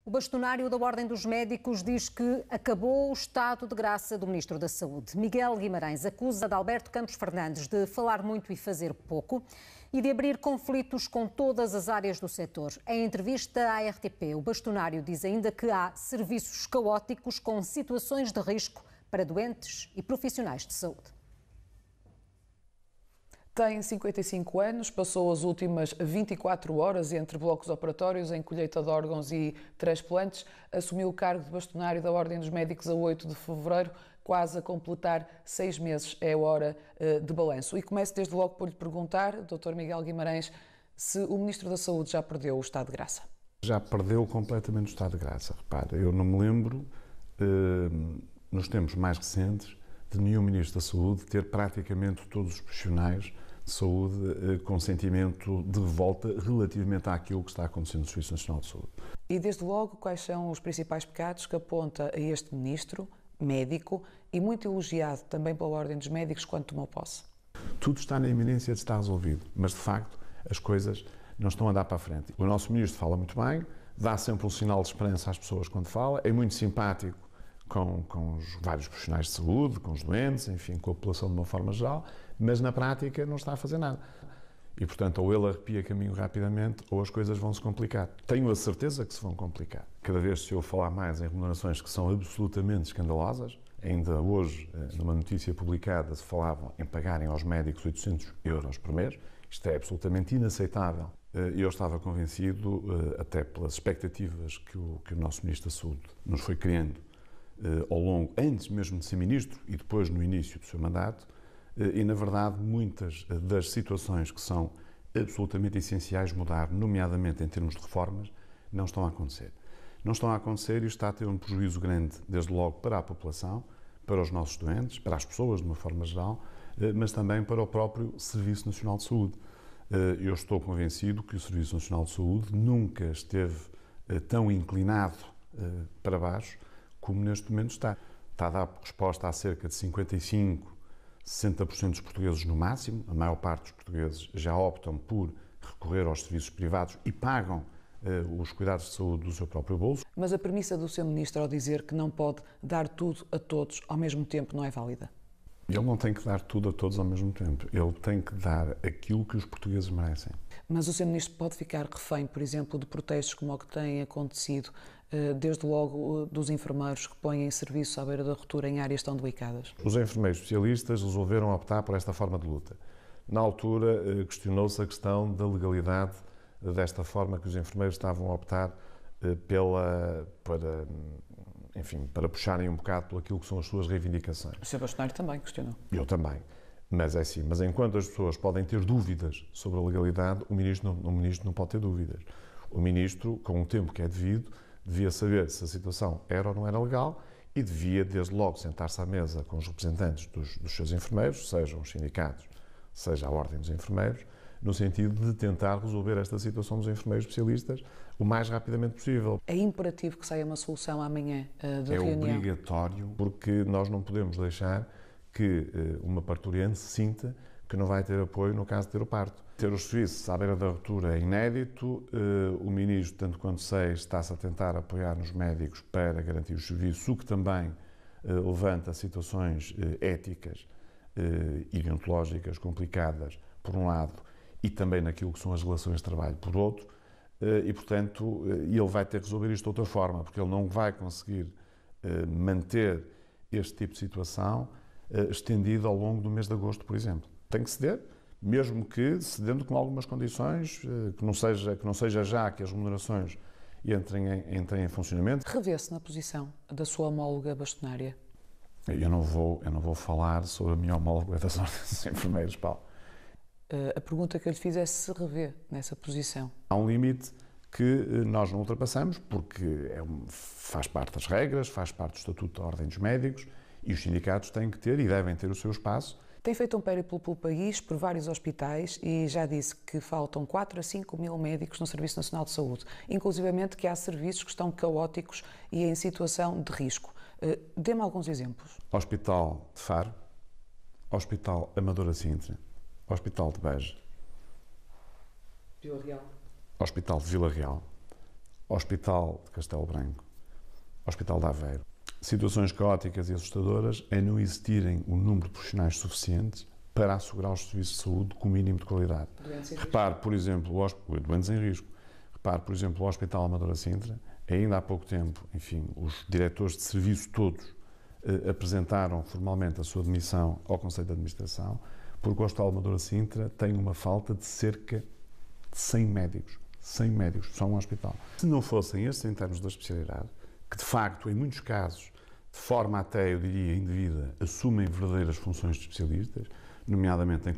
O bastonário da Ordem dos Médicos diz que acabou o estado de graça do Ministro da Saúde. Miguel Guimarães acusa de Alberto Campos Fernandes de falar muito e fazer pouco e de abrir conflitos com todas as áreas do setor. Em entrevista à RTP, o bastonário diz ainda que há serviços caóticos com situações de risco para doentes e profissionais de saúde. Tem 55 anos, passou as últimas 24 horas entre blocos operatórios em colheita de órgãos e transplantes, assumiu o cargo de bastonário da Ordem dos Médicos a 8 de fevereiro, quase a completar 6 meses, é a hora de balanço. E começo desde logo por lhe perguntar, Dr. Miguel Guimarães, se o Ministro da Saúde já perdeu o estado de graça. Já perdeu completamente o estado de graça. Repara, eu não me lembro, nos tempos mais recentes, de nenhum Ministro da Saúde ter praticamente todos os profissionais de saúde com sentimento de revolta relativamente àquilo que está acontecendo no Serviço Nacional de Saúde. E desde logo, quais são os principais pecados que aponta a este Ministro, médico, e muito elogiado também pela Ordem dos Médicos quando tomou posse? Tudo está na iminência de estar resolvido, mas de facto as coisas não estão a andar para a frente. O nosso Ministro fala muito bem, dá sempre um sinal de esperança às pessoas quando fala, é muito simpático com os vários profissionais de saúde, com os doentes, enfim, com a população de uma forma geral, mas na prática não está a fazer nada. E, portanto, ou ele arrepia caminho rapidamente, ou as coisas vão se complicar. Tenho a certeza que se vão complicar. Cada vez se eu falar mais em remunerações que são absolutamente escandalosas, ainda hoje, numa notícia publicada, se falavam em pagarem aos médicos 800 euros por mês, isto é absolutamente inaceitável. Eu estava convencido, até pelas expectativas que o nosso Ministro da Saúde nos foi criando, ao longo, antes mesmo de ser Ministro e depois no início do seu mandato, e na verdade muitas das situações que são absolutamente essenciais mudar, nomeadamente em termos de reformas, não estão a acontecer. Não estão a acontecer e está a ter um prejuízo grande, desde logo para a população, para os nossos doentes, para as pessoas de uma forma geral, mas também para o próprio Serviço Nacional de Saúde. Eu estou convencido que o Serviço Nacional de Saúde nunca esteve tão inclinado para baixo como neste momento está. Está a dar resposta a cerca de 55, 60% dos portugueses no máximo. A maior parte dos portugueses já optam por recorrer aos serviços privados e pagam os cuidados de saúde do seu próprio bolso. Mas a premissa do seu Ministro ao dizer que não pode dar tudo a todos ao mesmo tempo não é válida? Ele não tem que dar tudo a todos ao mesmo tempo. Ele tem que dar aquilo que os portugueses merecem. Mas o seu Ministro pode ficar refém, por exemplo, de protestos como o que tem acontecido, desde logo dos enfermeiros que põem em serviço à beira da ruptura em áreas tão delicadas? Os enfermeiros especialistas resolveram optar por esta forma de luta. Na altura, questionou-se a questão da legalidade desta forma que os enfermeiros estavam a optar para puxarem um bocado por aquilo que são as suas reivindicações. O Sr. Bastonário também questionou. Eu também. Mas é assim, mas enquanto as pessoas podem ter dúvidas sobre a legalidade, o Ministro não pode ter dúvidas. O Ministro, com o tempo que é devido, devia saber se a situação era ou não era legal e devia, desde logo, sentar-se à mesa com os representantes dos seus enfermeiros, sejam os sindicatos, seja a Ordem dos Enfermeiros, no sentido de tentar resolver esta situação dos enfermeiros especialistas o mais rapidamente possível. É imperativo que saia uma solução amanhã da reunião? É obrigatório, porque nós não podemos deixar que uma parturiente sinta que não vai ter apoio no caso de ter o parto. Ter os serviços à beira da ruptura é inédito. O Ministro, tanto quanto sei, está-se a tentar apoiar nos médicos para garantir os serviços, o que também levanta situações éticas e deontológicas complicadas, por um lado, e também naquilo que são as relações de trabalho, por outro, e, portanto, ele vai ter que resolver isto de outra forma, porque ele não vai conseguir manter este tipo de situação estendido ao longo do mês de agosto, por exemplo. Tem que ceder, mesmo que cedendo com algumas condições, que não seja já que as remunerações entrem em funcionamento. Revê-se na posição da sua homóloga bastonária? Eu não vou falar sobre a minha homóloga das Ordens dos Enfermeiros, Paulo. A pergunta que eu lhe fiz é se se revê nessa posição. Há um limite que nós não ultrapassamos, porque faz parte das regras, faz parte do Estatuto da Ordem dos Médicos, e os sindicatos têm que ter e devem ter o seu espaço. Tem feito um périplo pelo país, por vários hospitais, e já disse que faltam 4 a 5 mil médicos no Serviço Nacional de Saúde, inclusivamente que há serviços que estão caóticos e em situação de risco. Dê-me alguns exemplos. Hospital de Faro, Hospital Amadora Sintra, Hospital de Beja, Vila Real, Hospital de Vila Real, Hospital de Castelo Branco, Hospital de Aveiro. Situações caóticas e assustadoras é não existirem um número de profissionais suficientes para assegurar os serviços de saúde com o mínimo de qualidade. Repare, por exemplo, doentes em risco. Repare, por exemplo, o Hospital Amadora Sintra, ainda há pouco tempo, enfim, os diretores de serviço todos apresentaram formalmente a sua demissão ao Conselho de Administração, porque o Hospital Amadora Sintra tem uma falta de cerca de 100 médicos. 100 médicos, só um hospital. Se não fossem estes internos da especialidade, que de facto, em muitos casos, de forma até, eu diria, indevida, assumem verdadeiras funções de especialistas, nomeadamente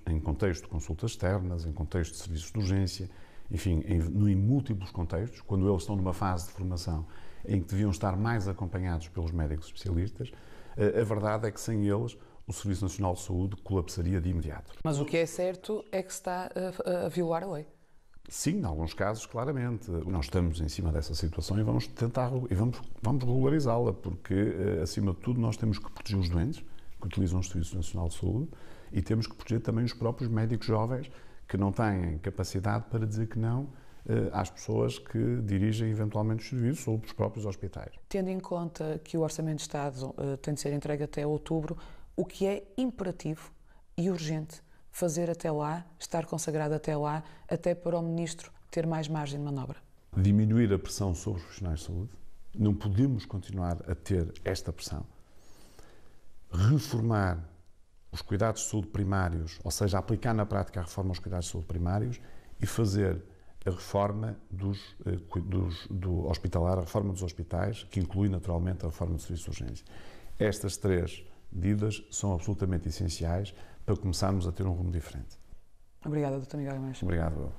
em contexto de consultas externas, em contexto de serviços de urgência, enfim, em múltiplos contextos, quando eles estão numa fase de formação em que deviam estar mais acompanhados pelos médicos especialistas, a verdade é que sem eles o Serviço Nacional de Saúde colapsaria de imediato. Mas o que é certo é que se está a violar a lei. Sim, em alguns casos, claramente. Nós estamos em cima dessa situação e vamos tentar e vamos regularizá-la, porque, acima de tudo, nós temos que proteger os doentes que utilizam o Serviço Nacional de Saúde e temos que proteger também os próprios médicos jovens que não têm capacidade para dizer que não às pessoas que dirigem eventualmente os serviços ou dos próprios hospitais. Tendo em conta que o Orçamento de Estado tem de ser entregue até outubro, o que é imperativo e urgente fazer até lá, estar consagrado até lá, até para o Ministro ter mais margem de manobra? Diminuir a pressão sobre os profissionais de saúde. Não podemos continuar a ter esta pressão. Reformar os cuidados de saúde primários, ou seja, aplicar na prática a reforma aos cuidados de saúde primários e fazer a reforma do hospitalar, a reforma dos hospitais, que inclui naturalmente a reforma do serviço de urgência. Estas três medidas são absolutamente essenciais para começarmos a ter um rumo diferente. Obrigada, Dr. Miguel Guimarães. Obrigado.